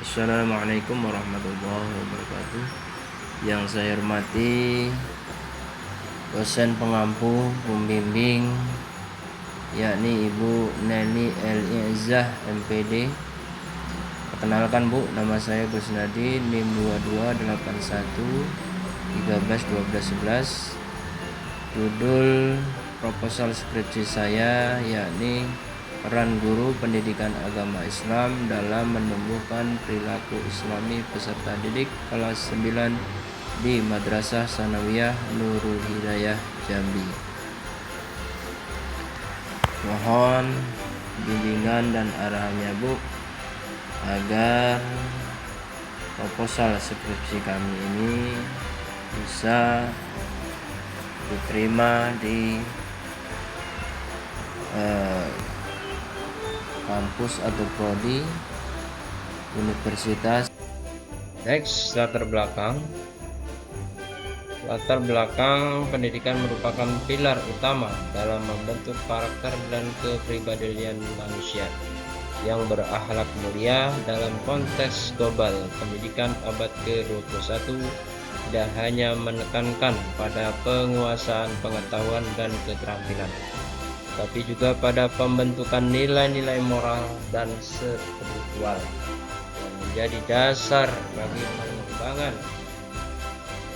Assalamualaikum warahmatullahi wabarakatuh. Yang saya hormati dosen pengampu pembimbing, yakni Ibu Neni Eliazah MPD. Perkenalkan Bu, nama saya Gus Nadi, NIM 2281 13 12 11. Judul proposal skripsi saya yakni peran guru pendidikan agama Islam dalam menumbuhkan perilaku Islami peserta didik kelas 9 di Madrasah Sanawiyah Nurul Hidayah Jambi. Mohon bimbingan dan arahannya Bu, agar proposal skripsi kami ini bisa diterima di kampus atau prodi universitas. Next, latar belakang pendidikan merupakan pilar utama dalam membentuk karakter dan kepribadian manusia yang berakhlak mulia. Dalam konteks global, pendidikan abad ke-21 tidak hanya menekankan pada penguasaan pengetahuan dan keterampilan, tapi juga pada pembentukan nilai-nilai moral dan spiritual yang menjadi dasar bagi pengembangan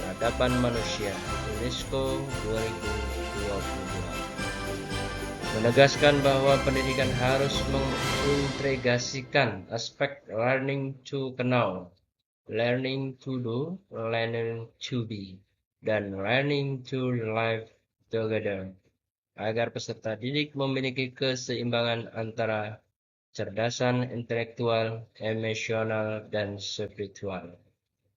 peradaban manusia. UNESCO 2022 menegaskan bahwa pendidikan harus mengintegrasikan aspek learning to know, learning to do, learning to be, dan learning to live together, agar peserta didik memiliki keseimbangan antara cerdasan intelektual, emosional, dan spiritual.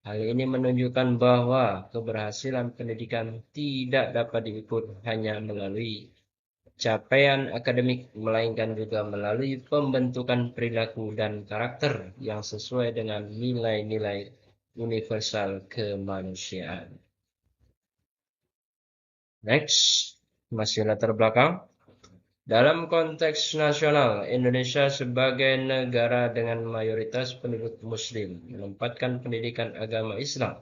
Hal ini menunjukkan bahwa keberhasilan pendidikan tidak dapat diukur hanya melalui capaian akademik, melainkan juga melalui pembentukan perilaku dan karakter yang sesuai dengan nilai-nilai universal kemanusiaan. Next, masih latar belakang. Dalam konteks nasional, Indonesia sebagai negara dengan mayoritas penduduk Muslim menempatkan pendidikan agama Islam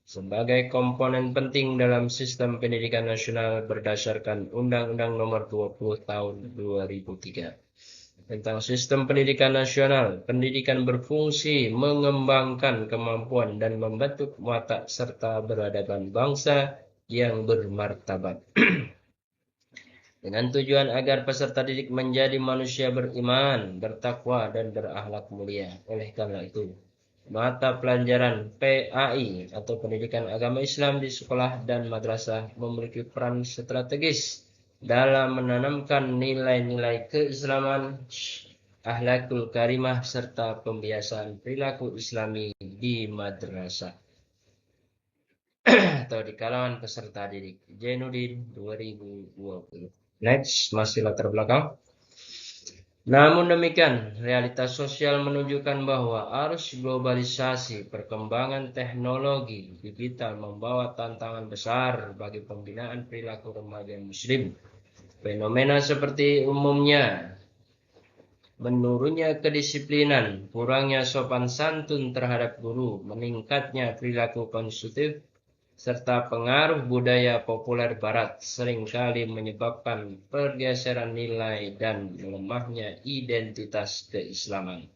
sebagai komponen penting dalam sistem pendidikan nasional berdasarkan Undang-Undang Nomor 20 Tahun 2003 tentang Sistem Pendidikan Nasional. Pendidikan berfungsi mengembangkan kemampuan dan membentuk watak serta peradaban bangsa yang bermartabat. Dengan tujuan agar peserta didik menjadi manusia beriman, bertakwa, dan berakhlak mulia. Oleh karena itu, mata pelajaran PAI atau Pendidikan Agama Islam di sekolah dan madrasah memiliki peran strategis dalam menanamkan nilai-nilai keislaman, akhlakul karimah, serta pembiasaan perilaku Islami di madrasah atau di kalangan peserta didik. Jainuddin 2020. Next, masih latar belakang. Namun demikian, realitas sosial menunjukkan bahwa arus globalisasi, perkembangan teknologi digital membawa tantangan besar bagi pembinaan perilaku remaja Muslim. Fenomena seperti umumnya menurunnya kedisiplinan, kurangnya sopan santun terhadap guru, meningkatnya perilaku konsumtif, serta pengaruh budaya populer barat seringkali menyebabkan pergeseran nilai dan melemahnya identitas keislaman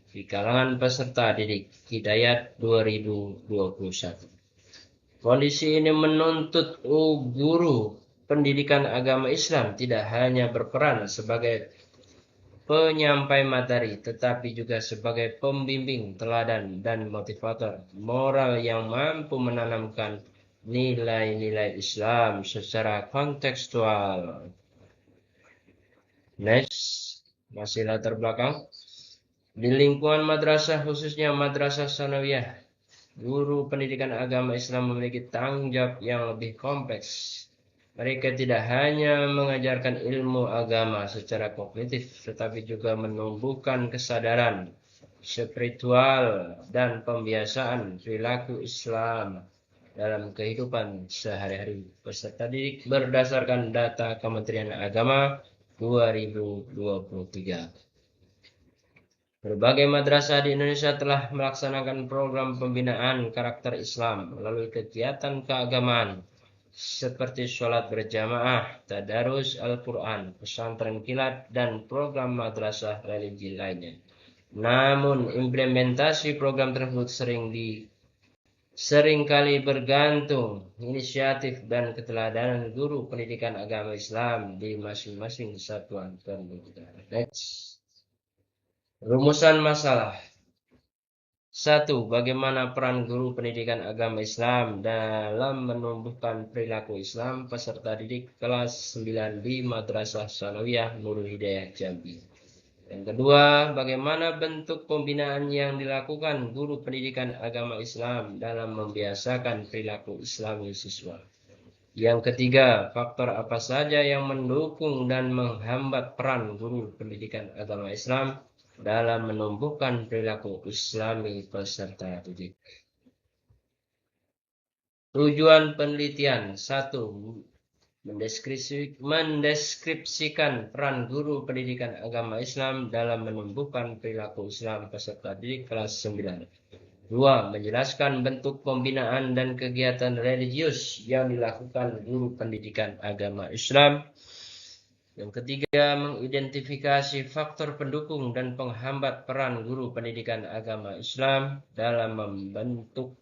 di kalangan peserta didik. Hidayat 2021. Kondisi ini menuntut guru pendidikan agama Islam tidak hanya berperan sebagai penyampai materi, tetapi juga sebagai pembimbing teladan dan motivator moral yang mampu menanamkan nilai-nilai Islam secara kontekstual. Next, masih latar belakang. Di lingkungan madrasah, khususnya Madrasah Sanawiyah, guru pendidikan agama Islam memiliki tanggung jawab yang lebih kompleks. Mereka tidak hanya mengajarkan ilmu agama secara kognitif, tetapi juga menumbuhkan kesadaran spiritual dan pembiasaan perilaku Islam dalam kehidupan sehari-hari peserta didik berdasarkan data Kementerian Agama 2023. Berbagai madrasah di Indonesia telah melaksanakan program pembinaan karakter Islam melalui kegiatan keagamaan seperti sholat berjamaah, tadarus Al-Quran, pesantren kilat, dan program madrasah religi lainnya. Namun, implementasi program tersebut seringkali bergantung inisiatif dan keteladanan guru pendidikan agama Islam di masing-masing satuan pendidikan. Next. Rumusan masalah. 1. Bagaimana peran guru pendidikan agama Islam dalam menumbuhkan perilaku Islam peserta didik kelas 9 di Madrasah Tsanawiyah Nurul Hidayah Jambi. Yang kedua, bagaimana bentuk pembinaan yang dilakukan guru pendidikan agama Islam dalam membiasakan perilaku Islami siswa. Yang ketiga, faktor apa saja yang mendukung dan menghambat peran guru pendidikan agama Islam dalam menumbuhkan perilaku Islami peserta didik. Tujuan penelitian. 1. Mendeskripsikan peran guru pendidikan agama Islam dalam menumbuhkan perilaku Islam peserta didik kelas 9. 2. Menjelaskan bentuk pembinaan dan kegiatan religius yang dilakukan guru pendidikan agama Islam. Yang ketiga, mengidentifikasi faktor pendukung dan penghambat peran guru pendidikan agama Islam dalam membentuk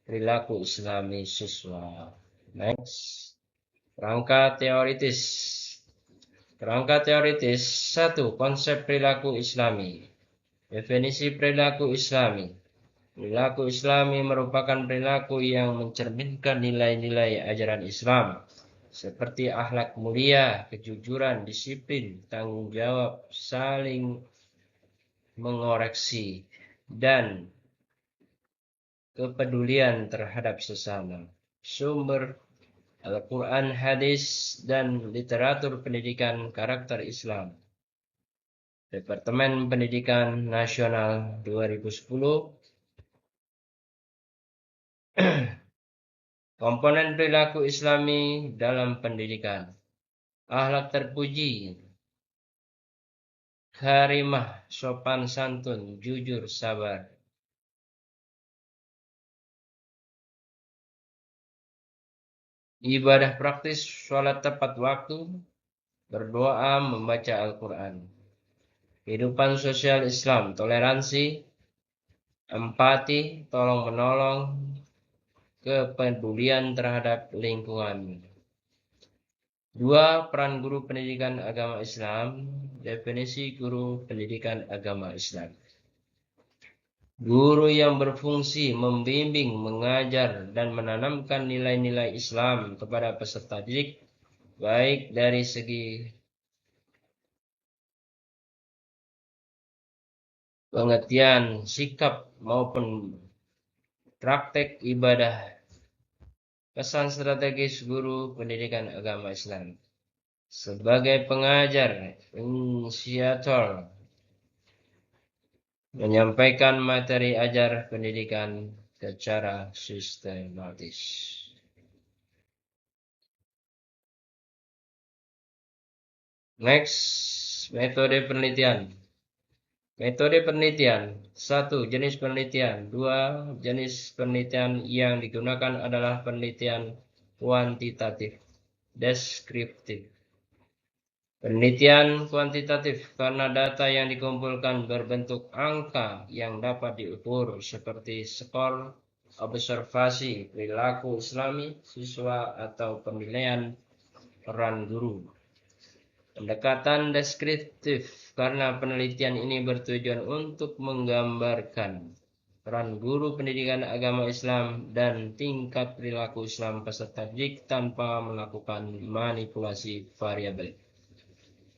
perilaku Islami siswa. Next. Kerangka teoritis. Kerangka teoritis. 1. Konsep perilaku Islami. Definisi perilaku Islami. Perilaku Islami merupakan perilaku yang mencerminkan nilai-nilai ajaran Islam, seperti akhlak mulia, kejujuran, disiplin, tanggung jawab, saling mengoreksi, dan kepedulian terhadap sesama. Sumber Al-Quran, hadis, dan literatur pendidikan karakter Islam. Departemen Pendidikan Nasional 2010. Komponen perilaku Islami dalam pendidikan. Akhlak terpuji, karimah, sopan santun, jujur, sabar. Ibadah praktis, sholat tepat waktu, berdoa, membaca Al-Quran. Kehidupan sosial Islam, toleransi, empati, tolong-menolong, kepedulian terhadap lingkungan. 2. Peran guru pendidikan agama Islam. Definisi guru pendidikan agama Islam. Guru yang berfungsi membimbing, mengajar, dan menanamkan nilai-nilai Islam kepada peserta didik, baik dari segi pengertian, sikap, maupun praktek ibadah. Pesan strategis guru pendidikan agama Islam. Sebagai pengajar, inisiator, menyampaikan materi ajar pendidikan secara sistematis. Next, metode penelitian. Metode penelitian. 1. Jenis penelitian. 2. Jenis penelitian yang digunakan adalah penelitian kuantitatif, deskriptif. Penelitian kuantitatif karena data yang dikumpulkan berbentuk angka yang dapat diukur seperti skor, observasi, perilaku Islami, siswa, atau penilaian peran guru. Pendekatan deskriptif karena penelitian ini bertujuan untuk menggambarkan peran guru pendidikan agama Islam dan tingkat perilaku Islam peserta didik tanpa melakukan manipulasi variabel.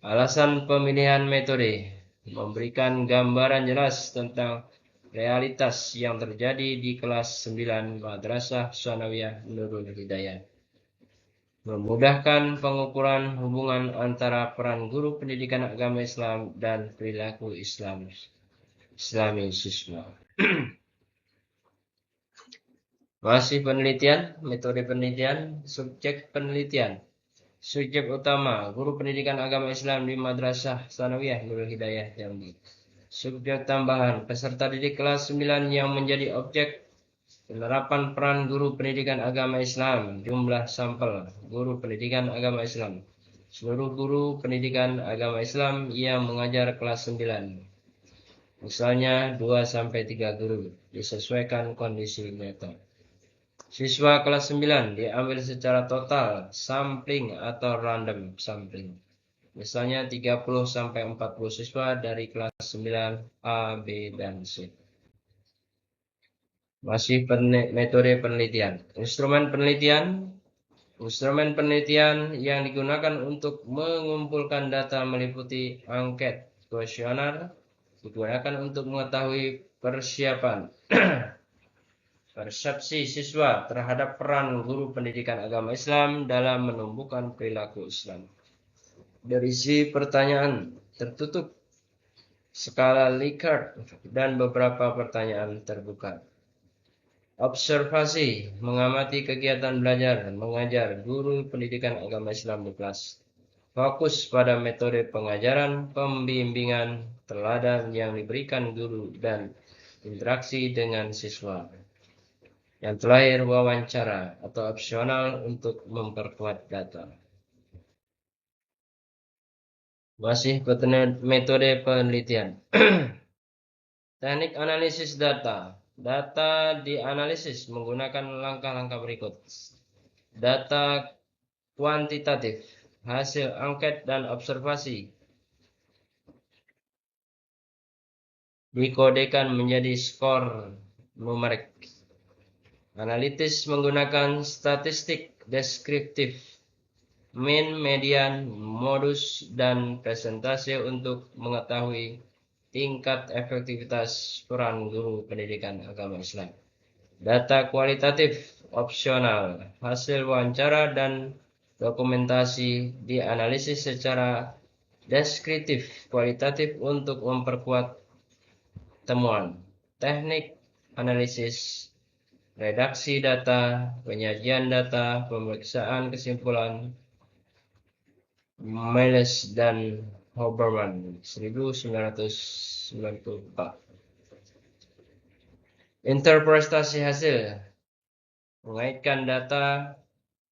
Alasan pemilihan metode: memberikan gambaran jelas tentang realitas yang terjadi di kelas 9 Madrasah Tsanawiyah Nurul Hidayah. Memudahkan pengukuran hubungan antara peran guru pendidikan agama Islam dan perilaku Islami siswa. Masih penelitian, metode penelitian, subjek penelitian. Subjek utama, guru pendidikan agama Islam di Madrasah Tsanawiyah Nurul Hidayah Jambi. Subjek tambahan, peserta didik kelas 9 yang menjadi objek penerapan peran guru pendidikan agama Islam. Jumlah sampel guru pendidikan agama Islam. Seluruh guru pendidikan agama Islam yang mengajar kelas 9. Misalnya 2-3 guru, disesuaikan kondisi metode. Siswa kelas 9 diambil secara total, sampling atau random sampling. Misalnya 30-40 siswa dari kelas 9 A, B, dan C. Masih metode penelitian. Instrumen penelitian yang digunakan untuk mengumpulkan data meliputi angket, kuesioner, digunakan untuk mengetahui persiapan persepsi siswa terhadap peran guru pendidikan agama Islam dalam menumbuhkan perilaku Islam. Berisi pertanyaan tertutup, skala Likert, dan beberapa pertanyaan terbuka. Observasi, mengamati kegiatan belajar mengajar guru pendidikan agama Islam di kelas. Fokus pada metode pengajaran, pembimbingan, teladan yang diberikan guru, dan interaksi dengan siswa. Yang terakhir, wawancara atau opsional untuk memperkuat data. Masih metode penelitian. Teknik analisis data. Data dianalisis menggunakan langkah-langkah berikut. Data kuantitatif, hasil angket dan observasi, dikodekan menjadi skor numerik. Analitis menggunakan statistik deskriptif, mean, median, modus, dan presentase untuk mengetahui tingkat efektivitas peran guru pendidikan agama Islam. Data kualitatif opsional, hasil wawancara dan dokumentasi dianalisis secara deskriptif kualitatif untuk memperkuat temuan. Teknik analisis, redaksi data, penyajian data, pemeriksaan kesimpulan, Miles dan Hoberman 1994. Interpretasi hasil, mengaitkan data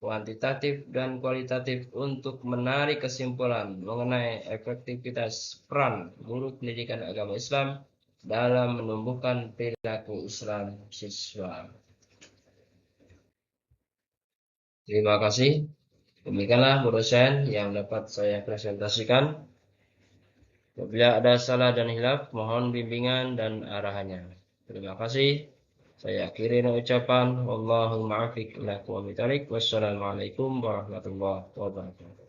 kuantitatif dan kualitatif untuk menarik kesimpulan mengenai efektivitas peran guru pendidikan agama Islam dalam menumbuhkan perilaku Islam siswa. Terima kasih. Demikianlah dosen yang dapat saya presentasikan. Apabila ada salah dan hilaf, mohon bimbingan dan arahannya. Terima kasih. Saya akhiri dengan ucapan Wallahul muwaffiq ila aqwamit thoriq. Wassalamualaikum warahmatullahi wabarakatuh.